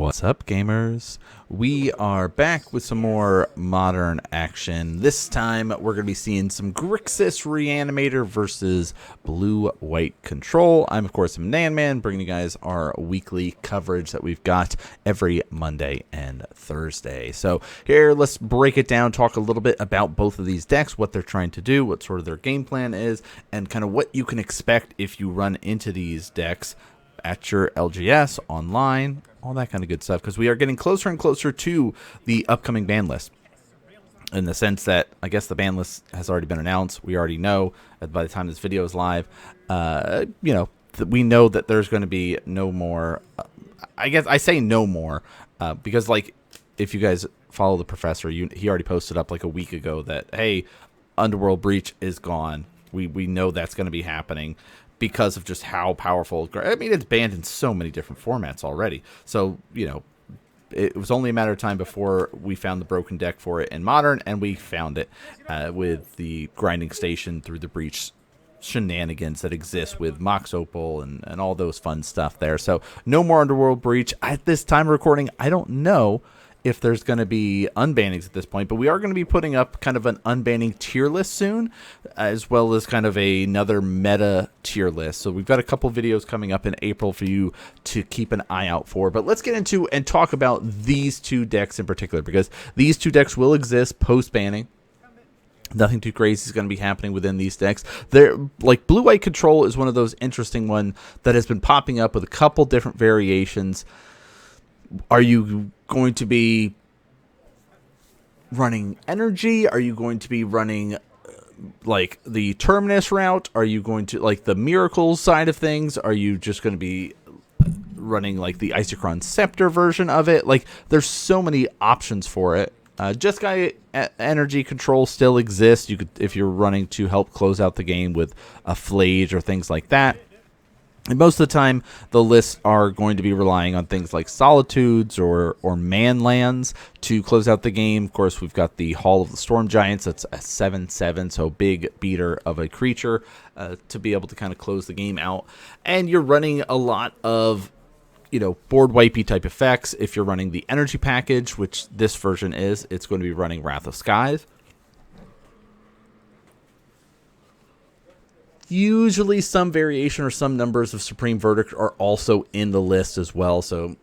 What's up, gamers? We are back with some more modern action. This time, we're going to be seeing some Grixis Reanimator versus Blue-White Control. I'm, of course, NanMans, bringing you guys our weekly coverage that we've got every Monday and Thursday. So here, let's break it down, talk a little bit about both of these decks, what they're trying to do, what sort of their game plan is, and kind of what you can expect if you run into these decks at your LGS, online, all that kind of good stuff, because we are getting closer and closer to the upcoming ban list, in the sense that I guess the ban list has already been announced. We already know that by the time this video is live, we know that there's going to be no more, I guess I say no more, because like, if you guys follow the professor, he already posted up like a week ago that, hey, Underworld Breach is gone. We know that's going to be happening, because of just how powerful. I mean, it's banned in so many different formats already. So, you know, it was only a matter of time before we found the broken deck for it in Modern, and we found it with the grinding station through the Breach shenanigans that exist with Mox Opal and all those fun stuff there. So, no more Underworld Breach. At this time of recording, I don't know if there's going to be unbannings at this point, but we are going to be putting up kind of an unbanning tier list soon, as well as kind of another meta tier list. So we've got a couple videos coming up in April for you to keep an eye out for. But let's get into and talk about these two decks in particular, because these two decks will exist post-banning. Nothing too crazy is going to be happening within these decks. They're like Blue-White Control is one of those interesting one that has been popping up with a couple different variations. Are you going to be running energy? Are you going to be running like the Terminus route? Are you going to like the Miracles side of things? Are you just going to be running like the Isochron Scepter version of it? Like, there's so many options for it. Jeskai energy control still exists. You could, if you're running to help close out the game with a Flage or things like that. And most of the time, the lists are going to be relying on things like Solitudes or Manlands to close out the game. Of course, we've got the Hall of the Storm Giants. That's a 7/7, so big beater of a creature to be able to kind of close the game out. And you're running a lot of, you know, board wipey type effects. If you're running the energy package, which this version is, it's going to be running Wrath of Skies. Usually some variation or some numbers of Supreme Verdict are also in the list as well, so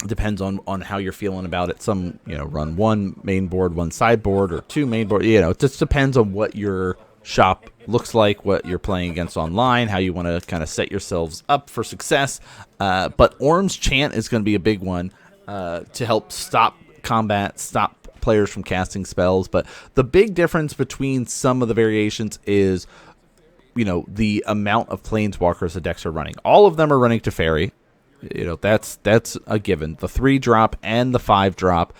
it depends on how you're feeling about it. Some, you know, run one main board, one sideboard, or two main board. You know, it just depends on what your shop looks like, what you're playing against online, how you want to kind of set yourselves up for success. But Orm's Chant is going to be a big one to help stop combat, stop players from casting spells. But the big difference between some of the variations is, you know, the amount of planeswalkers the decks are running. All of them are running to Fairy. You know, that's a given. The 3-drop and the 5-drop.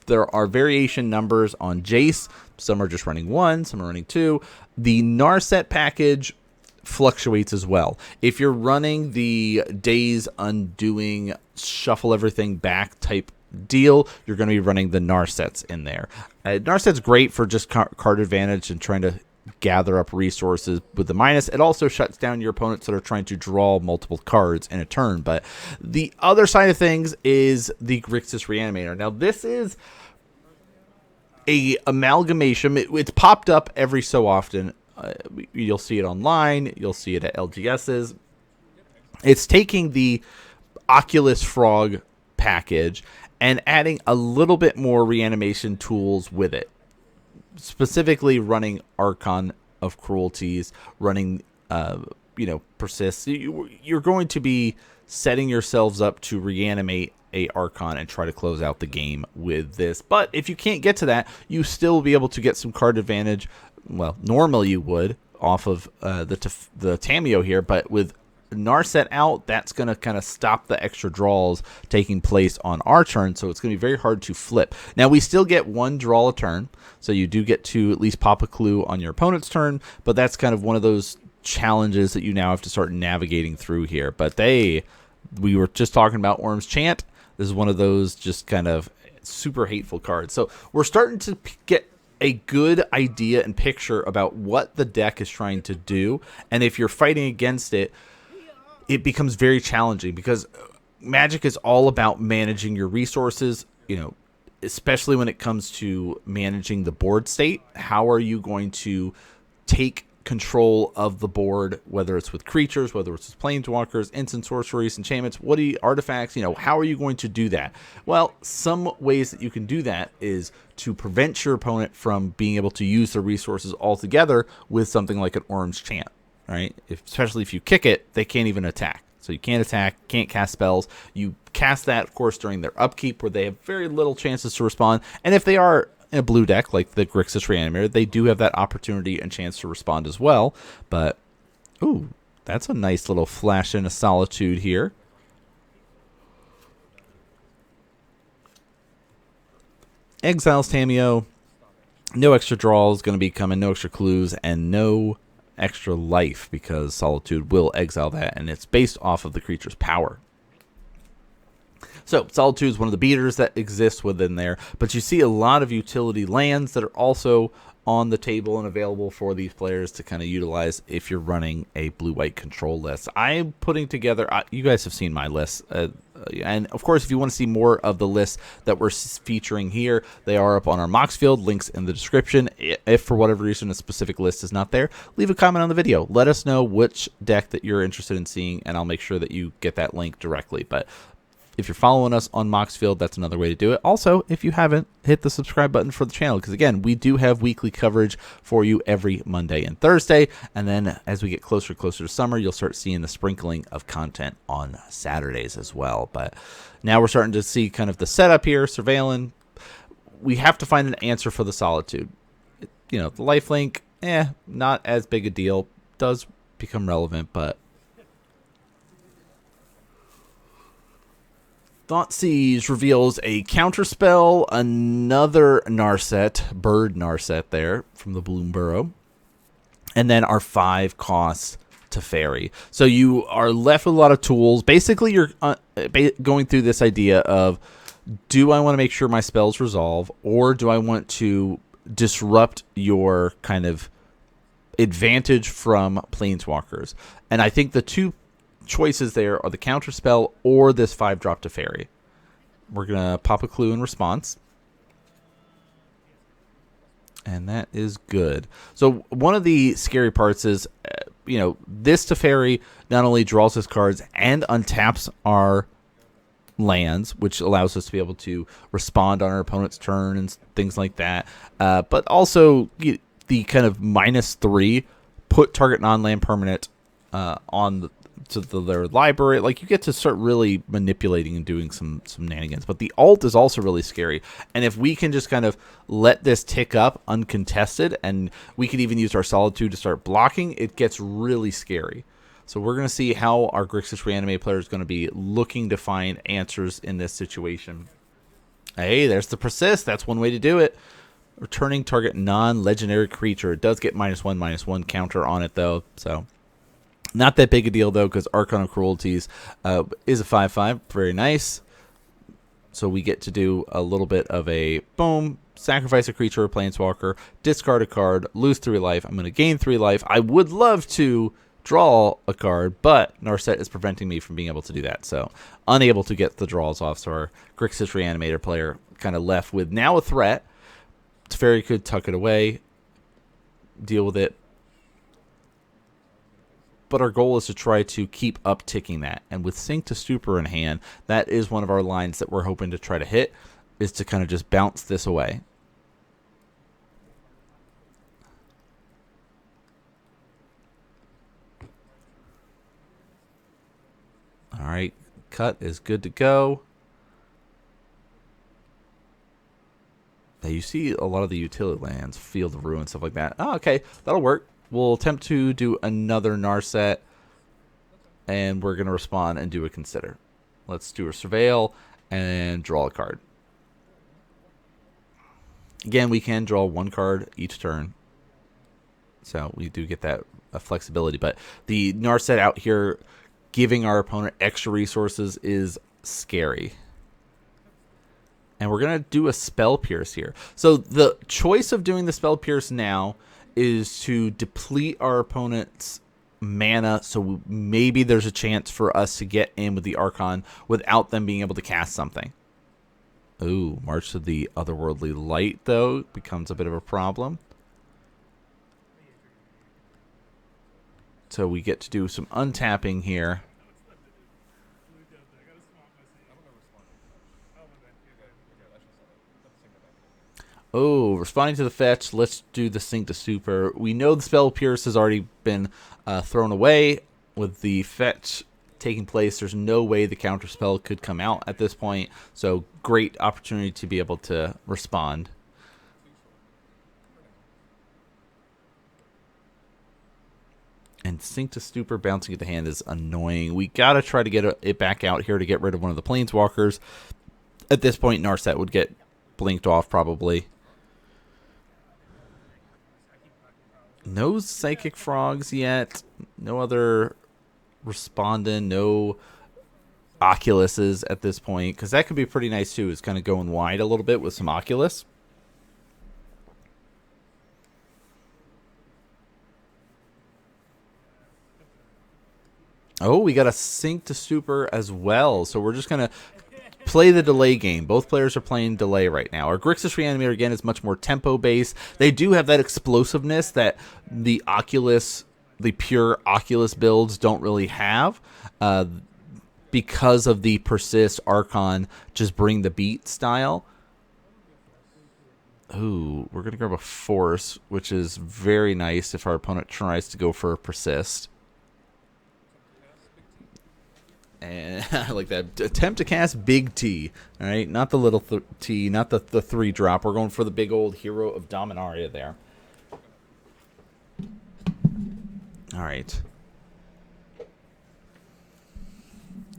There are variation numbers on Jace. Some are just running 1, some are running 2. The Narset package fluctuates as well. If you're running the Days Undoing, shuffle everything back type deal, you're going to be running the Narsets in there. Narset's great for just card advantage and trying to gather up resources with the minus. It also shuts down your opponents that are trying to draw multiple cards in a turn. But the other side of things is the Grixis Reanimator. Now, this is a amalgamation. It's popped up every so often. You'll see it online. You'll see it at LGSs. It's taking the Oculus Frog package and adding a little bit more reanimation tools with it. Specifically running Archon of Cruelties, running, Persist. You're going to be setting yourselves up to reanimate a Archon and try to close out the game with this. But if you can't get to that, you still will be able to get some card advantage. Well, normally you would off of the Tamiyo here, but with Narset out, that's going to kind of stop the extra draws taking place on our turn, so it's going to be very hard to flip. Now, we still get one draw a turn, so you do get to at least pop a clue on your opponent's turn, but that's kind of one of those challenges that you now have to start navigating through here. But we were just talking about Orm's Chant. This is one of those just kind of super hateful cards. So we're starting to get a good idea and picture about what the deck is trying to do, and if you're fighting against it, it becomes very challenging, because Magic is all about managing your resources, you know, especially when it comes to managing the board state. How are you going to take control of the board, whether it's with creatures, whether it's with planeswalkers, instant sorceries, enchantments, artifacts, you know, how are you going to do that? Well, some ways that you can do that is to prevent your opponent from being able to use their resources altogether with something like an orange chant, right? Especially if you kick it, they can't even attack. So you can't attack, can't cast spells. You cast that, of course, during their upkeep where they have very little chances to respond. And if they are in a blue deck like the Grixis Reanimator, they do have that opportunity and chance to respond as well. But, ooh, that's a nice little flash in of Solitude here. Exiles Tameo. No extra draws going to be coming, no extra clues, and no extra life because Solitude will exile that, and it's based off of the creature's power. So Solitude is one of the beaters that exists within there, but you see a lot of utility lands that are also on the table and available for these players to kind of utilize if you're running a blue-white control list. I'm putting together, you guys have seen my list, and of course if you want to see more of the lists that we're featuring here, they are up on our Moxfield, links in the description. If for whatever reason a specific list is not there, leave a comment on the video. Let us know which deck that you're interested in seeing, and I'll make sure that you get that link directly. But if you're following us on Moxfield, that's another way to do it. Also, if you haven't, hit the subscribe button for the channel, because again, we do have weekly coverage for you every Monday and Thursday, and then as we get closer to summer, you'll start seeing the sprinkling of content on Saturdays as well. But now we're starting to see kind of the setup here, surveilling. We have to find an answer for the Solitude. You know, the lifelink, not as big a deal. Does become relevant, but Thoughtseize reveals a counterspell, another Narset, bird Narset there from the Bloomburrow, and then our 5 costs Teferi. So you are left with a lot of tools. Basically, you're going through this idea of, do I want to make sure my spells resolve, or do I want to disrupt your kind of advantage from planeswalkers? And I think the two choices there are the counterspell or this 5-drop Teferi. We're going to pop a clue in response. And that is good. So one of the scary parts is, you know, this Teferi not only draws us cards and untaps our lands, which allows us to be able to respond on our opponent's turn and things like that. But also the kind of -3, put target non-land permanent on their library. Like, you get to start really manipulating and doing some shenanigans. But the alt is also really scary. And if we can just kind of let this tick up uncontested, and we could even use our Solitude to start blocking, it gets really scary. So we're going to see how our Grixis Reanimator player is going to be looking to find answers in this situation. Hey, there's the Persist. That's one way to do it. Returning target non-legendary creature. It does get -1/-1 counter on it, though. So not that big a deal, though, because Archon of Cruelties is a 5/5. Very nice. So we get to do a little bit of a boom, sacrifice a creature or planeswalker, discard a card, lose 3 life. I'm going to gain 3 life. I would love to draw a card, but Narset is preventing me from being able to do that. So unable to get the draws off. So our Grixis Reanimator player kind of left with now a threat. Teferi could tuck it away, deal with it. But our goal is to try to keep upticking that. And with Sink to Stupor in hand, that is one of our lines that we're hoping to try to hit, is to kind of just bounce this away. All right, cut is good to go. Now you see a lot of the utility lands, Field of Ruin, stuff like that. Oh, okay, that'll work. We'll attempt to do another Narset, and we're going to respond and do a Consider. Let's do a Surveil and draw a card. Again, we can draw 1 card each turn, so we do get that flexibility. But the Narset out here giving our opponent extra resources is scary. And we're going to do a Spell Pierce here. So the choice of doing the Spell Pierce now is to deplete our opponent's mana, so maybe there's a chance for us to get in with the Archon without them being able to cast something. Ooh, March to the Otherworldly Light, though, becomes a bit of a problem. So we get to do some untapping here. Oh, responding to the fetch. Let's do the Sync to Super. We know the Spell Pierce has already been thrown away. With the fetch taking place, there's no way the counter spell could come out at this point. So great opportunity to be able to respond. And Sync to Super bouncing at the hand is annoying. We got to try to get it back out here to get rid of one of the Planeswalkers. At this point, Narset would get blinked off probably. No Psychic Frogs yet. No other Respondent. No Oculuses at this point. Because that could be pretty nice too. Is kind of going wide a little bit with some Oculus. Oh, we got a Sync to Super as well. So we're just going to play the delay game. Both players are playing delay right now. Our Grixis Reanimator, again, is much more tempo-based. They do have that explosiveness that the Oculus, the pure Oculus builds don't really have. Because of the Persist, Archon, just bring the beat style. Ooh, we're going to grab a Force, which is very nice if our opponent tries to go for a Persist. And I like that. Attempt to cast Big T. All right, not the little T, not the 3-drop. We're going for the big old Hero of Dominaria there. All right.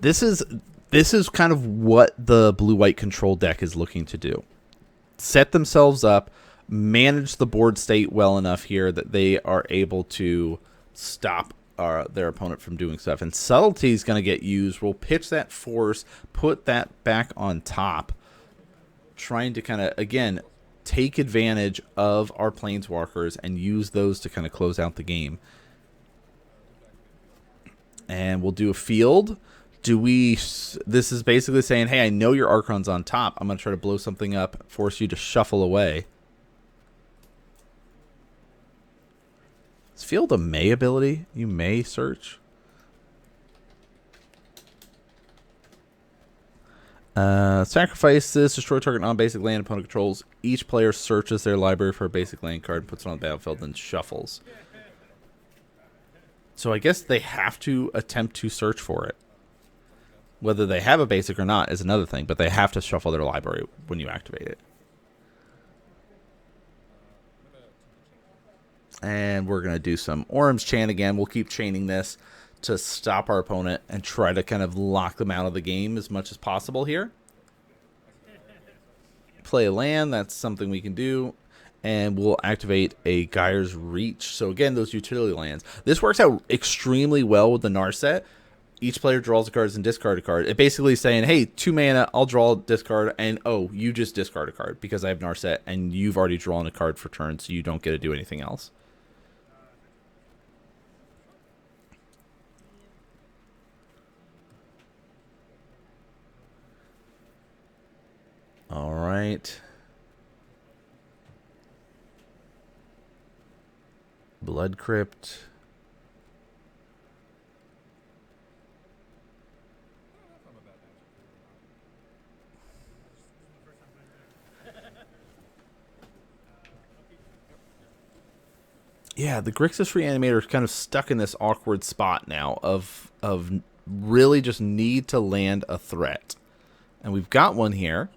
This is kind of what the blue-white control deck is looking to do. Set themselves up, manage the board state well enough here that they are able to stop their opponent from doing stuff. And Subtlety is going to get used. We'll pitch that Force, put that back on top, trying to kind of, again, take advantage of our Planeswalkers and use those to kind of close out the game. And we'll do a field. This is basically saying, hey, I know your Archon's on top. I'm going to try to blow something up, force you to shuffle away. Is Field a May ability? You may search. Sacrifice this. Destroy target non-basic land opponent controls. Each player searches their library for a basic land card, puts it on the battlefield, and shuffles. So I guess they have to attempt to search for it. Whether they have a basic or not is another thing, but they have to shuffle their library when you activate it. And we're going to do some Orm's Chant again. We'll keep chaining this to stop our opponent and try to kind of lock them out of the game as much as possible here. Play a land. That's something we can do. And we'll activate a Gyre's Reach. So again, those utility lands. This works out extremely well with the Narset. Each player draws a card and discard a card. It basically is saying, hey, 2 mana, I'll draw, discard, and oh, you just discard a card because I have Narset and you've already drawn a card for turn, so you don't get to do anything else. All right. Blood Crypt. Yeah, the Grixis Reanimator is kind of stuck in this awkward spot now of really just need to land a threat. And we've got one here.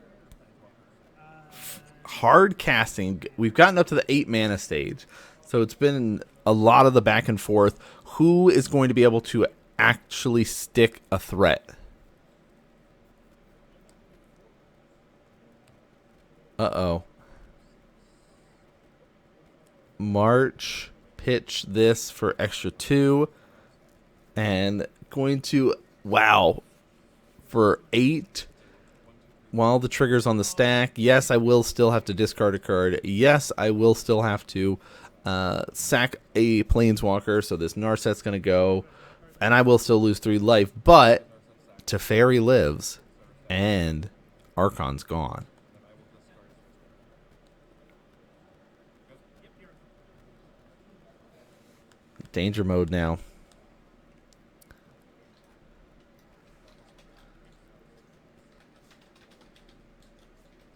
Hard casting. We've gotten up to the 8 mana stage. So it's been a lot of the back and forth. Who is going to be able to actually stick a threat? Uh-oh. March, pitch this for extra 2. And going to, wow, for 8. While the trigger's on the stack, yes, I will still have to discard a card. Yes, I will still have to sack a Planeswalker, so this Narset's going to go, and I will still lose 3 life, but Teferi lives, and Archon's gone. Danger mode now.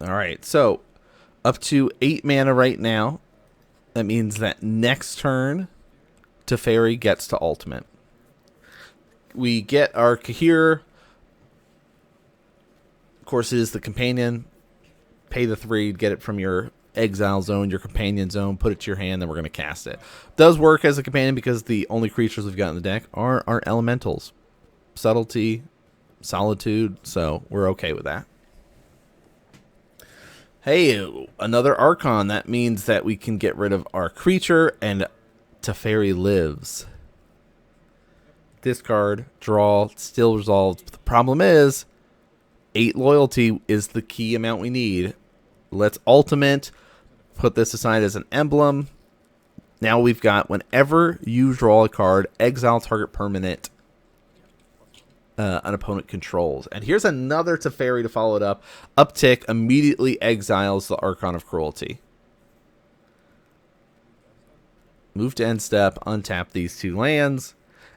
Alright, so up to 8 mana right now. That means that next turn, Teferi gets to ultimate. We get our Kahir. Of course, it is the companion. Pay the 3, get it from your exile zone, your companion zone, put it to your hand, then we're going to cast it. Does work as a companion because the only creatures we've got in the deck are our elementals. Subtlety, Solitude, so we're okay with that. Hey, another Archon. That means that we can get rid of our creature, and Teferi lives. Discard, draw, still resolved. But the problem is, 8 loyalty is the key amount we need. Let's ultimate, put this aside as an emblem. Now we've got, whenever you draw a card, exile target permanent an opponent controls. And here's another Teferi to follow it up. Uptick immediately exiles the Archon of Cruelty. Move to end step, untap these 2 lands.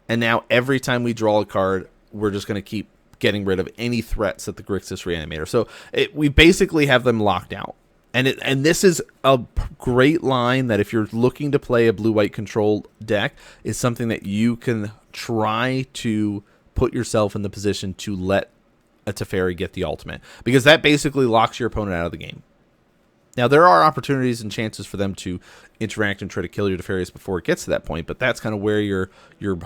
And now every time we draw a card, we're just going to keep getting rid of any threats at the Grixis Reanimator. So we basically have them locked out. And this is a great line that if you're looking to play a blue-white control deck, is something that you can try to put yourself in the position to let a Teferi get the ultimate, because that basically locks your opponent out of the game. Now, there are opportunities and chances for them to interact and try to kill your Teferis before it gets to that point, but that's kind of where you're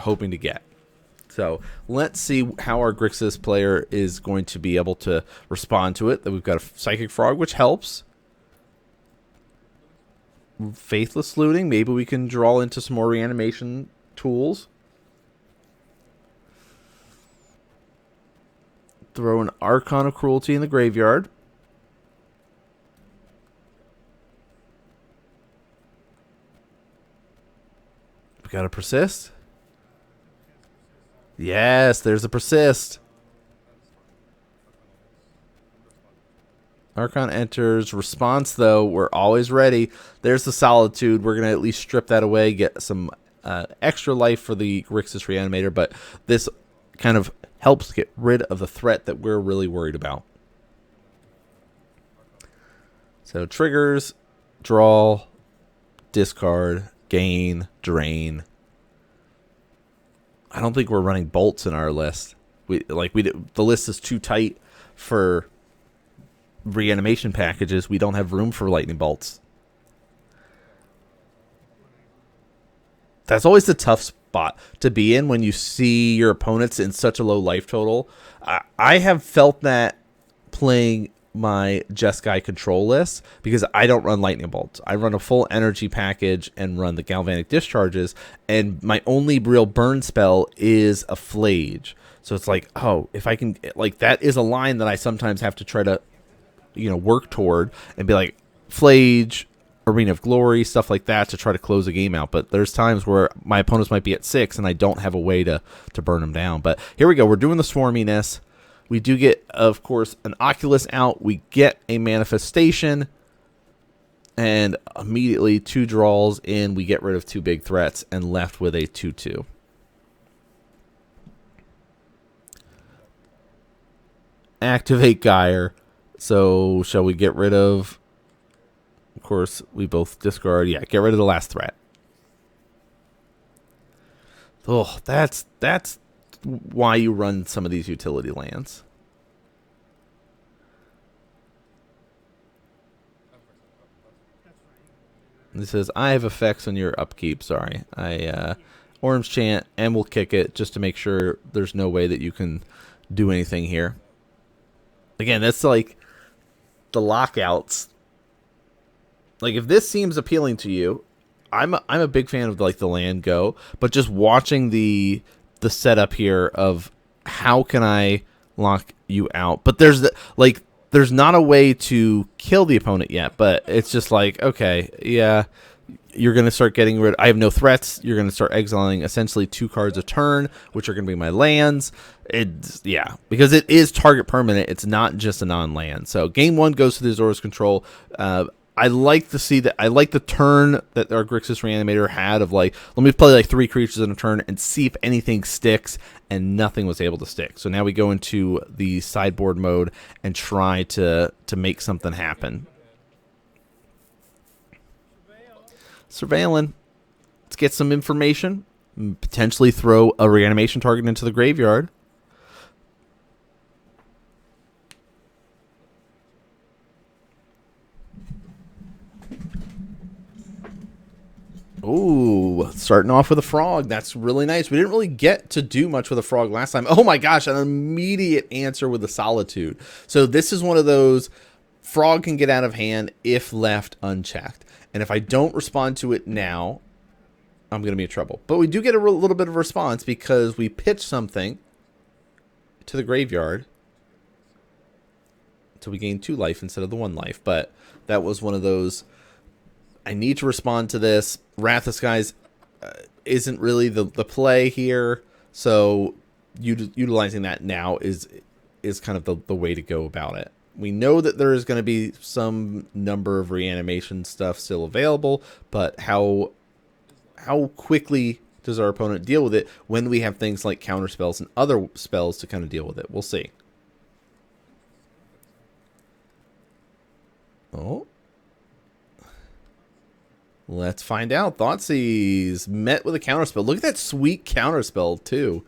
hoping to get. So let's see how our Grixis player is going to be able to respond to it. That we've got a Psychic Frog, which helps. Faithless Looting, maybe we can draw into some more reanimation tools. Throw an Archon of Cruelty in the graveyard. We got a Persist. Yes, there's a Persist. Archon enters. Response, though, we're always ready. There's the Solitude. We're going to at least strip that away, get some extra life for the Grixis Reanimator, but this kind of helps get rid of the threat that we're really worried about. So triggers, draw, discard, gain, drain. I don't think we're running bolts in our list. The list is too tight for reanimation packages. We don't have room for lightning bolts. That's always the tough spot to be in when you see your opponents in such a low life total. I have felt that playing my Jeskai control list because I don't run lightning bolts. I run a full energy package and run the galvanic discharges, and my only real burn spell is a Flage. So it's like, oh, if I can, like, that is a line that I sometimes have to try to, work toward and be like, Flage, Arena of Glory, stuff like that to try to close a game out. But there's times where my opponents might be at 6 and I don't have a way to burn them down. But here we go. We're doing the swarminess. We do get, of course, an Oculus out. We get a manifestation. And immediately 2 draws in. We get rid of 2 big threats and left with a 2/2. Activate Gyre. So shall we get rid of... Of course, we both discard. Yeah, get rid of the last threat. Oh, that's why you run some of these utility lands. It says, I have effects on your upkeep. Sorry. Orange Chant, and we'll kick it just to make sure there's no way that you can do anything here. Again, that's like the lockouts. Like, if this seems appealing to you, I'm a big fan of like the land go, but just watching the setup here of how can I lock you out. But there's not a way to kill the opponent yet, but it's just like, okay, yeah, you're going to start getting rid. I have no threats. You're going to start exiling essentially 2 cards a turn, which are going to be my lands. Yeah, because it is target permanent. It's not just a non-land. So game 1 goes to the Azorius control. I like to see that. I like the turn that our Grixis Reanimator had of like, let me play like 3 creatures in a turn and see if anything sticks, and nothing was able to stick. So now we go into the sideboard mode and try to make something happen. Surveilling. Let's get some information. Potentially throw a reanimation target into the graveyard. Ooh, starting off with a frog. That's really nice. We didn't really get to do much with a frog last time. Oh my gosh, an immediate answer with a solitude. So this is one of those, frog can get out of hand if left unchecked. And if I don't respond to it now, I'm going to be in trouble. But we do get a little bit of a response because we pitch something to the graveyard. So we gain 2 life instead of the 1 life. But that was one of those, I need to respond to this. Wrath of Skies isn't really the play here. So utilizing that now is kind of the way to go about it. We know that there is going to be some number of reanimation stuff still available, but how quickly does our opponent deal with it when we have things like counter spells and other spells to kind of deal with it? We'll see. Oh. Let's find out. Thoughtseize met with a counterspell. Look at that sweet counterspell, too.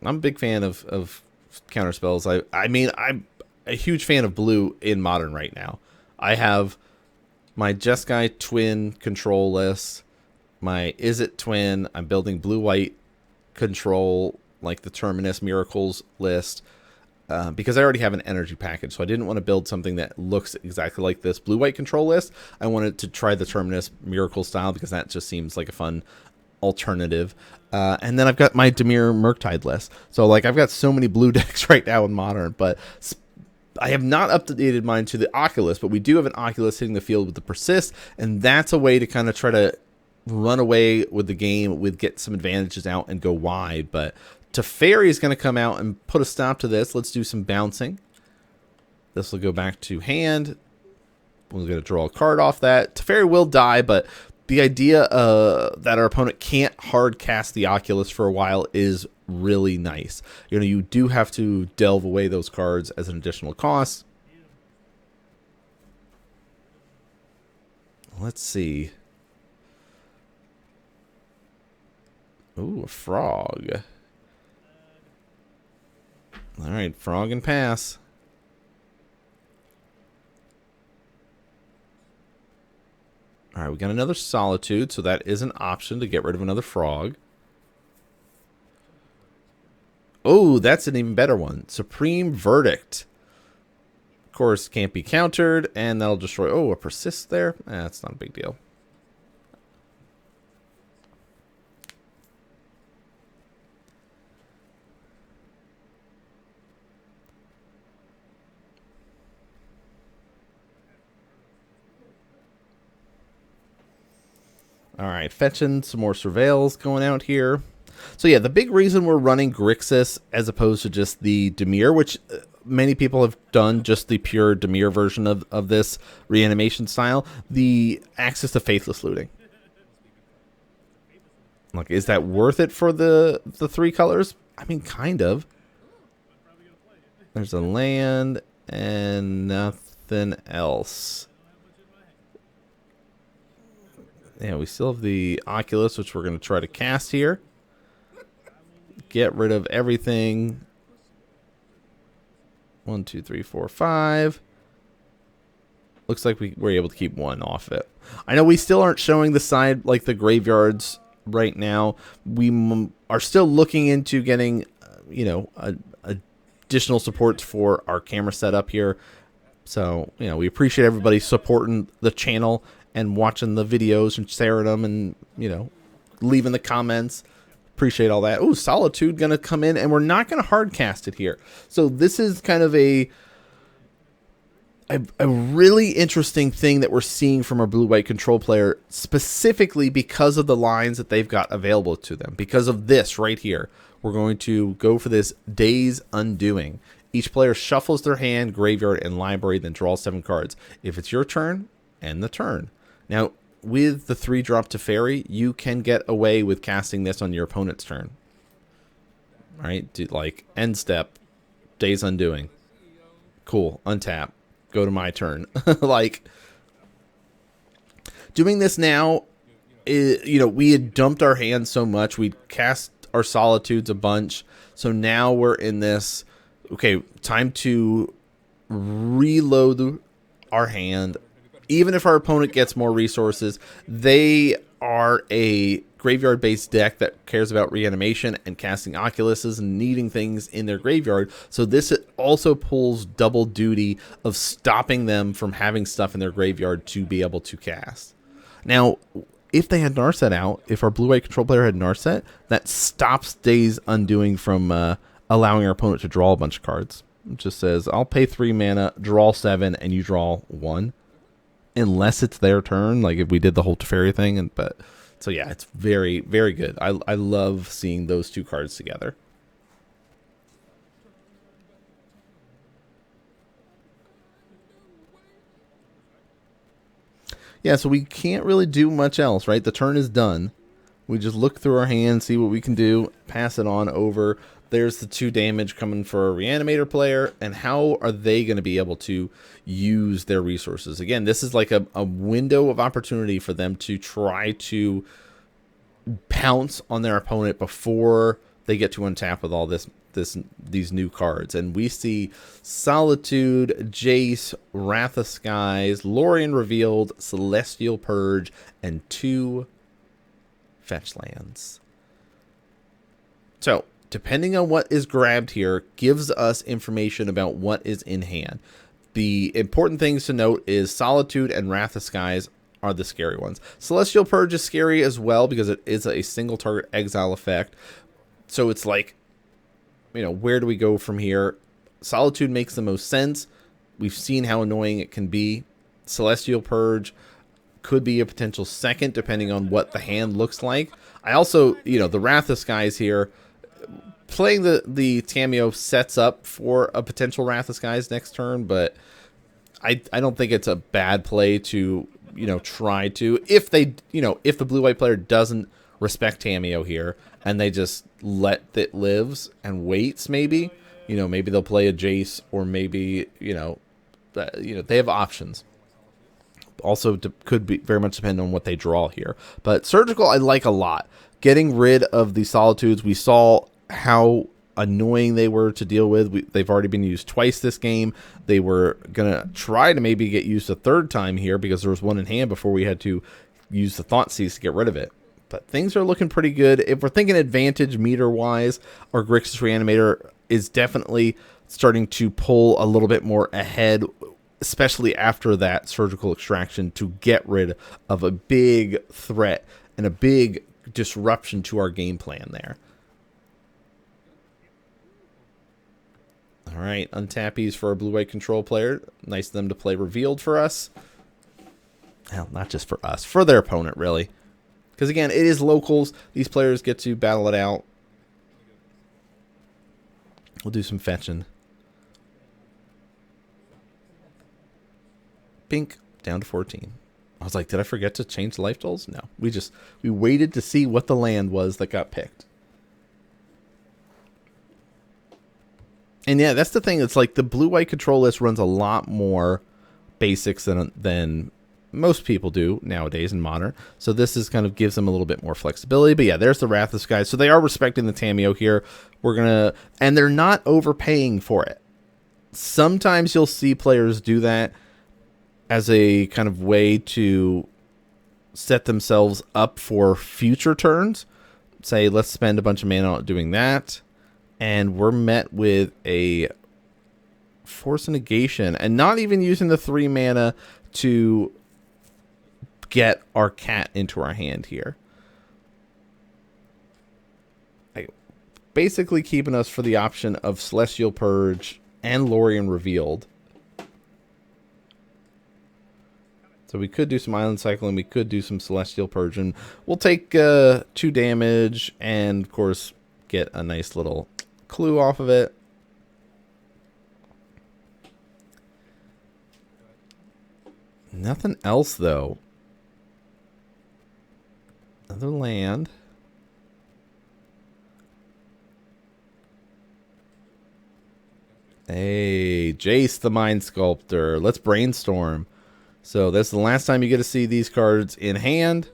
I'm a big fan of counterspells. I mean, I'm a huge fan of blue in Modern right now. I have my Jeskai twin control list, my Izzet twin. I'm building blue-white control, like the Terminus Miracles list, because I already have an energy package, so I didn't want to build something that looks exactly like this blue-white control list. I wanted to try the Terminus Miracle style because that just seems like a fun alternative. And then I've got my Dimir Murktide list. So like I've got so many blue decks right now in Modern, but I have not updated mine to the Oculus, but we do have an Oculus hitting the field with the Persist, and that's a way to kind of try to run away with the game, with get some advantages out and go wide. But Teferi is going to come out and put a stop to this. Let's do some bouncing. This will go back to hand. We're going to draw a card off that. Teferi will die, but the idea that our opponent can't hard cast the Oculus for a while is really nice. You know, you do have to delve away those cards as an additional cost. Let's see. Ooh, a frog. All right, frog and pass. All right, we got another Solitude, so that is an option to get rid of another frog. Oh, that's an even better one. Supreme Verdict. Of course, can't be countered, and that'll destroy... Oh, a Persist there? That's not a big deal. All right, fetching some more Surveils going out here. So yeah, the big reason we're running Grixis as opposed to just the Dimir, which many people have done just the pure Dimir version of this reanimation style, the access to Faithless Looting. Like, is that worth it for the 3 colors? I mean, kind of. There's a land and nothing else. Yeah, we still have the Oculus, which we're going to try to cast here. Get rid of everything. 1, 2, 3, 4, 5. Looks like we were able to keep 1 off it. I know we still aren't showing the side, like the graveyards right now. We are still looking into getting, you know, additional supports for our camera setup here. So, you know, we appreciate everybody supporting the channel and watching the videos and sharing them and, you know, leaving the comments. Appreciate all that. Oh, Solitude going to come in, and we're not going to hard cast it here. So this is kind of a a really interesting thing that we're seeing from our blue-white control player, specifically because of the lines that they've got available to them. Because of this right here, we're going to go for this Days Undoing. Each player shuffles their hand, graveyard, and library, then draws 7 cards. If it's your turn, end the turn. Now, with the 3-drop Teferi, you can get away with casting this on your opponent's turn. All right, do, like, end step, Days Undoing. Cool, untap. Go to my turn. Like, doing this now, we had dumped our hands so much. We'd cast our Solitudes a bunch. So now we're in this, okay, time to reload our hand. Even if our opponent gets more resources, they are a graveyard-based deck that cares about reanimation and casting Oculuses and needing things in their graveyard. So this also pulls double duty of stopping them from having stuff in their graveyard to be able to cast. Now, if they had Narset out, if our blue-white control player had Narset, that stops Days Undoing from allowing our opponent to draw a bunch of cards. It just says, I'll pay 3 mana, draw 7, and you draw 1. Unless it's their turn, like if we did the whole Teferi thing. So yeah, it's very, very good. I love seeing those 2 cards together. Yeah, so we can't really do much else, right? The turn is done. We just look through our hand, see what we can do, pass it on over. There's the 2 damage coming for a Reanimator player, and how are they going to be able to use their resources? Again, this is like a window of opportunity for them to try to pounce on their opponent before they get to untap with all these new cards. And we see Solitude, Jace, Wrath of Skies, Lorien Revealed, Celestial Purge, and 2 fetch lands. So, depending on what is grabbed here, gives us information about what is in hand. The important things to note is Solitude and Wrath of Skies are the scary ones. Celestial Purge is scary as well because it is a single target exile effect. So it's like, where do we go from here? Solitude makes the most sense. We've seen how annoying it can be. Celestial Purge could be a potential second depending on what the hand looks like. I also, the Wrath of Skies here, playing the Tamiyo sets up for a potential Wrath of Skies next turn, but I don't think it's a bad play to, try to, if the blue-white player doesn't respect Tamiyo here and they just let it lives and waits, maybe they'll play a Jace, or maybe, they have options. Also could be very much depend on what they draw here. But Surgical I like a lot. Getting rid of the Solitudes, we saw how annoying they were to deal with. They've already been used twice this game. They were going to try to maybe get used a third time here because there was one in hand before we had to use the Thoughtseize to get rid of it. But things are looking pretty good. If we're thinking advantage meter-wise, our Grixis Reanimator is definitely starting to pull a little bit more ahead, especially after that Surgical Extraction, to get rid of a big threat and a big disruption to our game plan there. All right, untappies for our blue-white control player. Nice of them to play Revealed for us. Hell, not just for us, for their opponent, really. Because, again, it is locals. These players get to battle it out. We'll do some fetching. Pink, down to 14. I was like, did I forget to change the life totals? No. We waited to see what the land was that got picked. And yeah, that's the thing. It's like the blue-white control list runs a lot more basics than most people do nowadays in Modern. So this is kind of gives them a little bit more flexibility. But yeah, there's the Wrath of Skies. So they are respecting the Tamiyo here. And they're not overpaying for it. Sometimes you'll see players do that as a kind of way to set themselves up for future turns. Say, let's spend a bunch of mana on doing that. And we're met with a Force of Negation. And not even using the 3 mana to get our cat into our hand here. Basically keeping us for the option of Celestial Purge and Lorien Revealed. So we could do some Island Cycling, we could do some Celestial Purge, and we'll take 2 damage and, of course, get a nice little clue off of it. Nothing else, though. Another land. Hey, Jace the Mind Sculptor. Let's brainstorm. So that's the last time you get to see these cards in hand,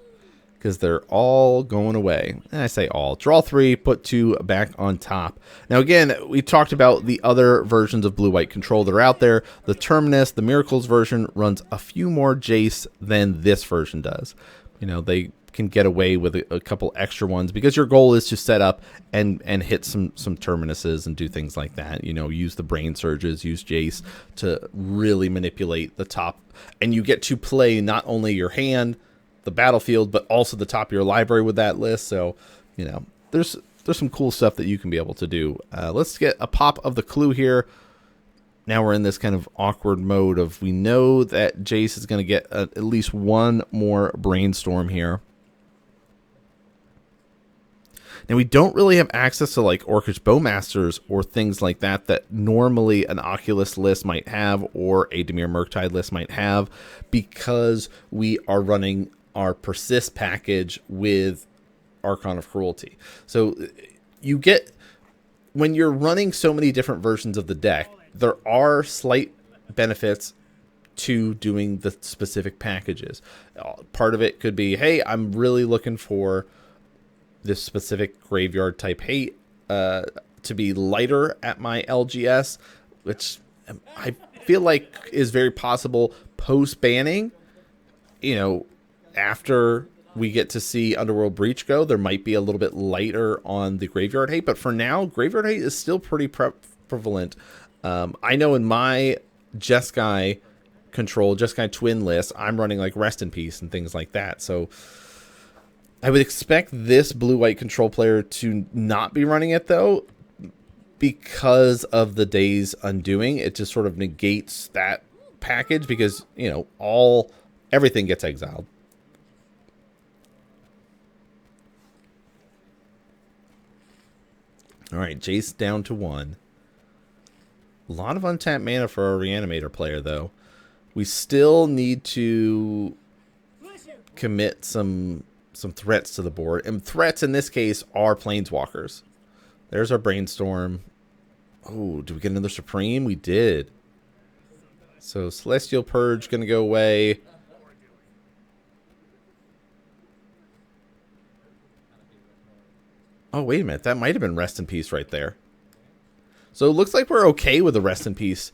because they're all going away. And I say all. Draw 3, put 2 back on top. Now again, we talked about the other versions of blue-white control that are out there. The Terminus, the Miracles version, runs a few more Jace than this version does. You know, they can get away with a couple extra ones because your goal is to set up and hit some Terminuses and do things like that. You know, use the Brain Surges, use Jace to really manipulate the top. And you get to play not only your hand, the battlefield, but also the top of your library with that list. So, you know, there's some cool stuff that you can be able to do. Let's get a pop of the clue here. Now we're in this kind of awkward mode of, we know that Jace is going to get at least one more brainstorm here. Now, we don't really have access to like Orcish Bowmasters or things like that that normally an Oculus list might have or a Dimir Murktide list might have, because we are running our Persist package with Archon of Cruelty. So you get, when you're running so many different versions of the deck, there are slight benefits to doing the specific packages. Part of it could be, hey, I'm really looking for this specific graveyard type hate to be lighter at my LGS, which I feel like is very possible post banning. You know, after we get to see Underworld Breach go, there might be a little bit lighter on the graveyard hate, but for now, graveyard hate is still pretty prevalent. I know in my Jeskai control, Jeskai twin list, I'm running like Rest in Peace and things like that. So I would expect this blue-white control player to not be running it, though, because of the Day's Undoing. It just sort of negates that package because, you know, everything gets exiled. All right, Jace down to 1. A lot of untapped mana for a Reanimator player, though. We still need to commit some threats to the board. And threats in this case are Planeswalkers. There's our Brainstorm. Oh, did we get another Supreme? We did. So Celestial Purge going to go away. Oh, wait a minute. That might have been Rest in Peace right there. So it looks like we're okay with a Rest in Peace.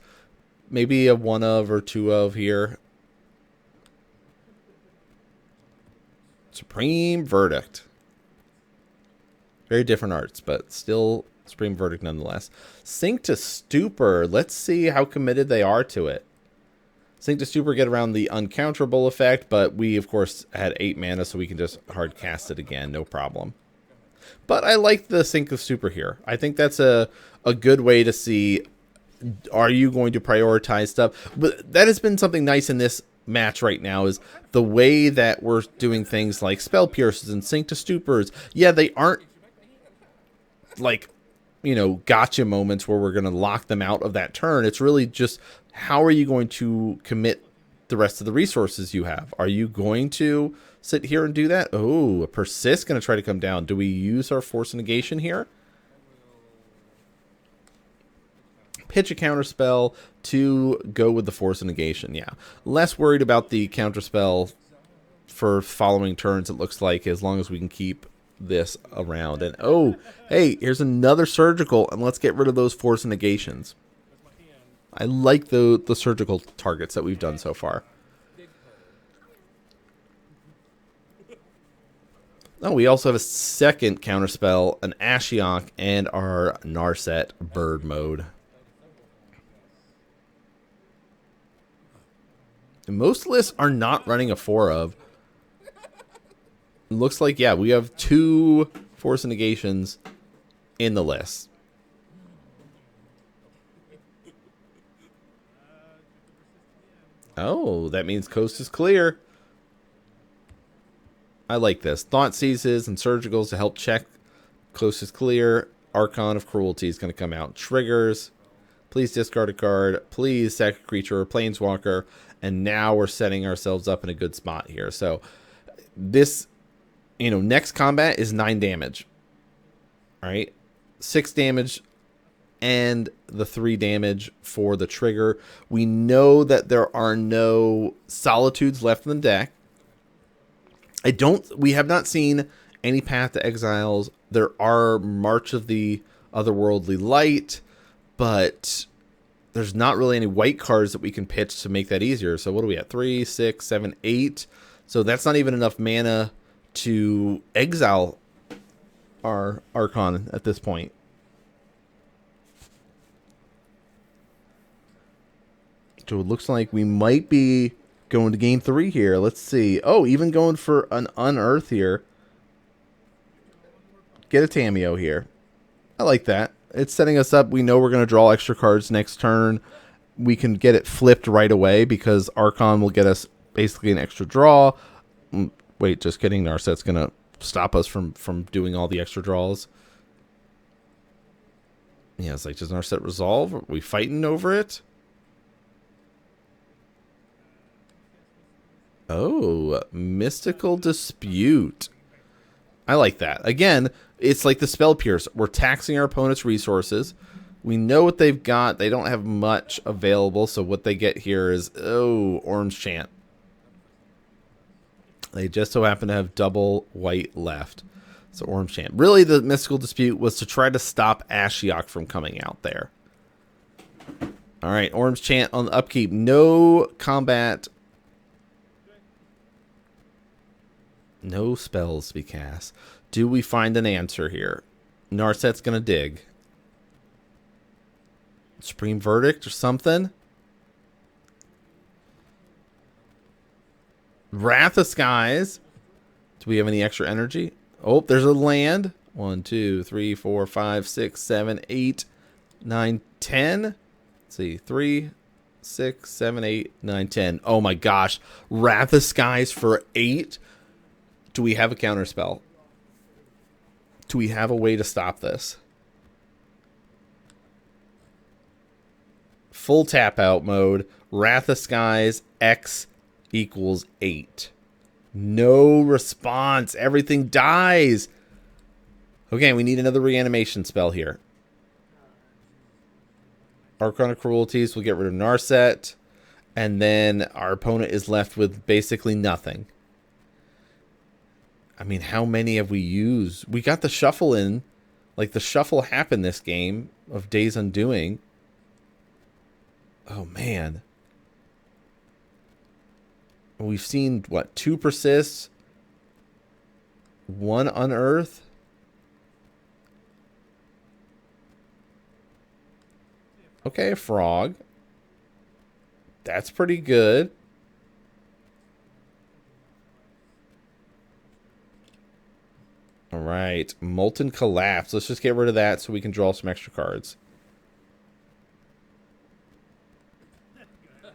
Maybe a 1 of or 2 of here. Supreme Verdict. Very different arts, but still Supreme Verdict nonetheless. Sink to Stupor. Let's see how committed they are to it. Sink to Stupor, get around the uncounterable effect, but we, of course, had 8 mana, so we can just hard cast it again, no problem. But I like the Sink to Stupor here. I think that's a good way to see, are you going to prioritize stuff? But that has been something nice in this match right now, is the way that we're doing things like Spell Pierces and Sink to Stupors. Yeah, they aren't like, you know, gotcha moments where we're going to lock them out of that turn. It's really just, how are you going to commit the rest of the resources you have? Are you going to sit here and do that? Oh, a Persist going to try to come down. Do we use our Force of Negation here? Pitch a counterspell to go with the Force of Negation. Yeah, less worried about the counterspell for following turns, it looks like, as long as we can keep this around. And oh, hey, here's another Surgical, and let's get rid of those Force of Negations. I like the surgical targets that we've done so far. Oh, we also have a second counterspell, an Ashiok, and our Narset Bird Mode. Most lists are not running a 4 of. It looks like, yeah, we have 2 Force of Negations in the list. Oh, that means coast is clear. I like this. Thought Seizes and Surgicals to help check. Coast is clear. Archon of Cruelty is going to come out. Triggers. Please discard a card. Please sack a creature or planeswalker. And now we're setting ourselves up in a good spot here. So this, next combat is 9 damage. All right. 6 damage and the 3 damage for the trigger. We know that there are no Solitudes left in the deck. We have not seen any Path to Exiles. There are March of the Otherworldly Light, but there's not really any white cards that we can pitch to make that easier. So what are we at? 3, 6, 7, 8. So that's not even enough mana to exile our Archon at this point. So it looks like we might be going to game 3 here. Let's see. Oh, even going for an Unearth here. Get a Tameo here. I like that. It's setting us up. We know we're going to draw extra cards next turn. We can get it flipped right away because Archon will get us basically an extra draw. Wait, just kidding. Narset's going to stop us from doing all the extra draws. Yeah, it's like, does Narset resolve? Are we fighting over it? Oh, Mystical Dispute. I like that. Again, it's like the Spell Pierce. We're taxing our opponent's resources. We know what they've got. They don't have much available, so what they get here is, Orange Chant. They just so happen to have double white left. So Orange Chant. Really, the Mystical Dispute was to try to stop Ashiok from coming out there. All right, Orange Chant on the upkeep. No combat. No spells to be cast. Do we find an answer here? Narset's going to dig. Supreme Verdict or something? Wrath of Skies. Do we have any extra energy? Oh, there's a land. 1, 2, 3, 4, 5, 6, 7, 8, 9, 10. Let's see. 3, 6, 7, 8, 9, 10. Oh my gosh. Wrath of Skies for 8. Do we have a counterspell? Do we have a way to stop this? Full tap out mode. Wrath of Skies X equals 8. No response. Everything dies. Okay, we need another reanimation spell here. Archon of Cruelties will get rid of Narset. And then our opponent is left with basically nothing. I mean, how many have we used? We got the shuffle in. Like, the shuffle happened this game of Days Undoing. Oh, man. We've seen, what, 2 persists? 1 unearth? Okay, a frog. That's pretty good. All right, Molten Collapse. Let's just get rid of that so we can draw some extra cards.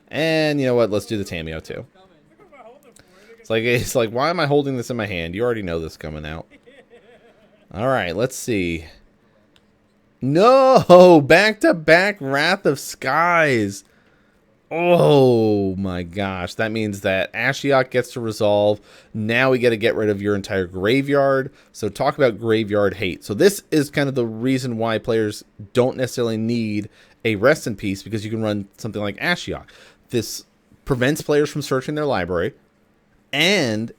And you know what? Let's do the Tameo too. It's like, why am I holding this in my hand? You already know this coming out. All right, let's see. No, back-to-back Wrath of Skies. Oh my gosh, that means that Ashiok gets to resolve. Now we got to get rid of your entire graveyard. So talk about graveyard hate. So this is kind of the reason why players don't necessarily need a Rest in Peace, because you can run something like Ashiok. This prevents players from searching their library, and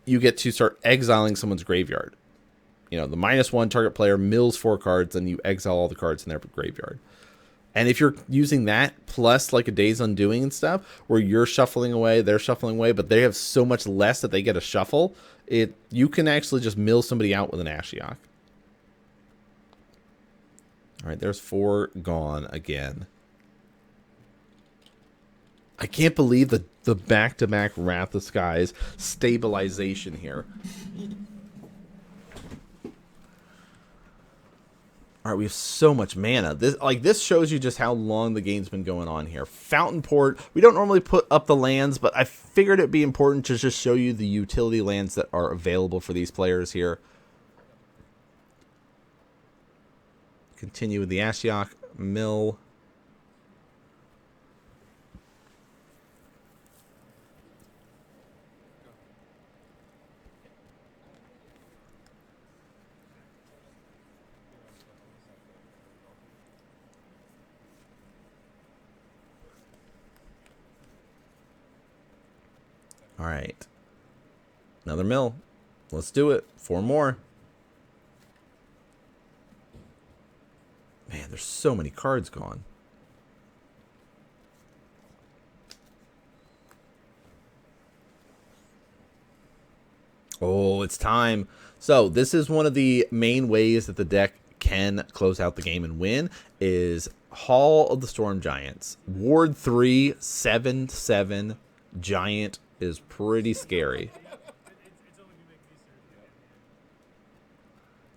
you get to start exiling someone's graveyard. You know, the -1 target player mills 4 cards, and you exile all the cards in their graveyard. And if you're using that plus like a Days Undoing and stuff, where you're shuffling away, they're shuffling away, but they have so much less that they get a shuffle, you can actually just mill somebody out with an Ashiok. All right, there's 4 gone again. I can't believe the back-to-back Wrath of Skies stabilization here. All right, we have so much mana. This shows you just how long the game's been going on here. Fountain Port. We don't normally put up the lands, but I figured it'd be important to just show you the utility lands that are available for these players here. Continue with the Ashiok Mill. All right. Another mill. Let's do it. 4 more. Man, there's so many cards gone. Oh, it's time. So this is one of the main ways that the deck can close out the game and win is Hall of the Storm Giants. Ward 3, 7/7 Giant is pretty scary.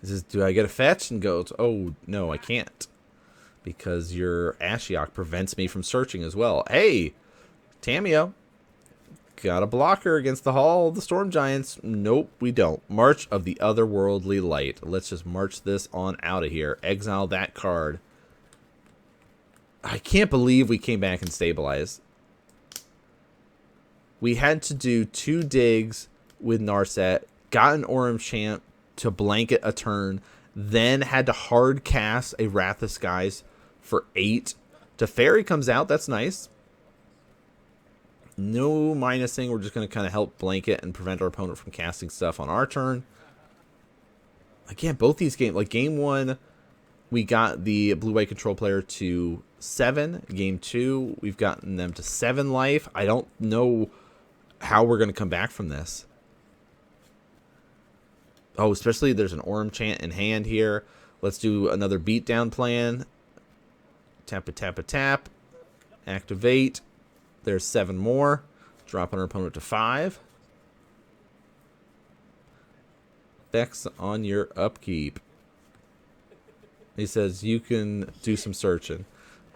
This is, do I get a fetch? And goes, oh, no, I can't. Because your Ashiok prevents me from searching as well. Hey, Tamiyo. Got a blocker against the Hall of the Storm Giants. Nope, we don't. March of the Otherworldly Light. Let's just march this on out of here. Exile that card. I can't believe we came back and stabilized. We had to do 2 digs with Narset, got an Aurum Chant to blanket a turn, then had to hard cast a Wrath of Skies for 8. Teferi comes out, that's nice. No minusing, we're just going to kind of help blanket and prevent our opponent from casting stuff on our turn. Again, both these games, like game 1, we got the blue-white control player to 7. Game 2, we've gotten them to 7 life. I don't know how we're going to come back from this. Oh, especially there's an Aurum Chant in hand here. Let's do another beatdown plan. Tap a tap a tap. Activate. There's 7 more. Dropping our opponent to 5. Effects on your upkeep. He says you can do some searching.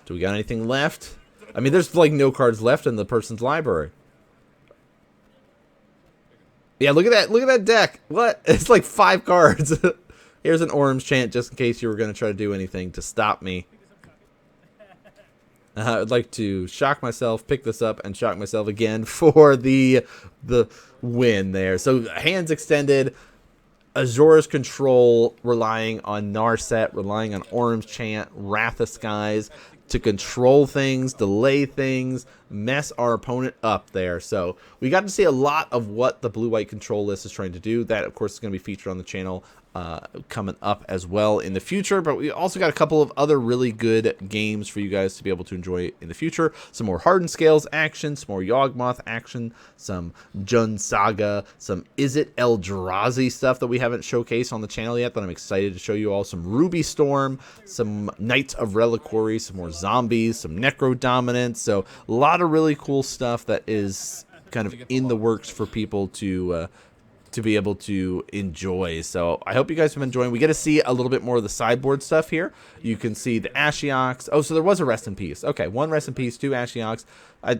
Do we got anything left? I mean, there's like no cards left in the person's library. Yeah, look at that. Look at that deck. What? It's like 5 cards. Here's an Aurum Chant just in case you were going to try to do anything to stop me. I'd like to shock myself, pick this up, and shock myself again for the win there. So hands extended. Azorius control relying on Narset, relying on Aurum Chant, Wrath of Skies to control things, delay things, mess our opponent up there. So we got to see a lot of what the blue-white control list is trying to do. That, of course, is going to be featured on the channel coming up as well in the future. But we also got a couple of other really good games for you guys to be able to enjoy in the future. Some more Hardened Scales action, some more Yawgmoth action, some Jund Saga, some Is It Eldrazi stuff that we haven't showcased on the channel yet that I'm excited to show you all. Some Ruby Storm, some Knights of Reliquary, some more zombies, some Necro Dominance. So a lot of really cool stuff that is kind of in the works for people to be able to enjoy. So I hope you guys have been enjoying. We get to see a little bit more of the sideboard stuff here. You can see the Ashioks. Oh, so there was a Rest in Peace. Okay, 1 Rest in Peace, 2 Ashioks.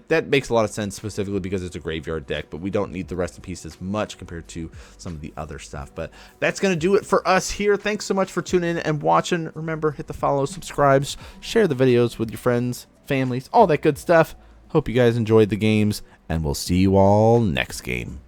That makes a lot of sense specifically because it's a graveyard deck, but we don't need the Rest in Peace as much compared to some of the other stuff. But that's going to do it for us here. Thanks so much for tuning in and watching. Remember, hit the follow, subscribes, share the videos with your friends, families, all that good stuff. Hope you guys enjoyed the games, and we'll see you all next game.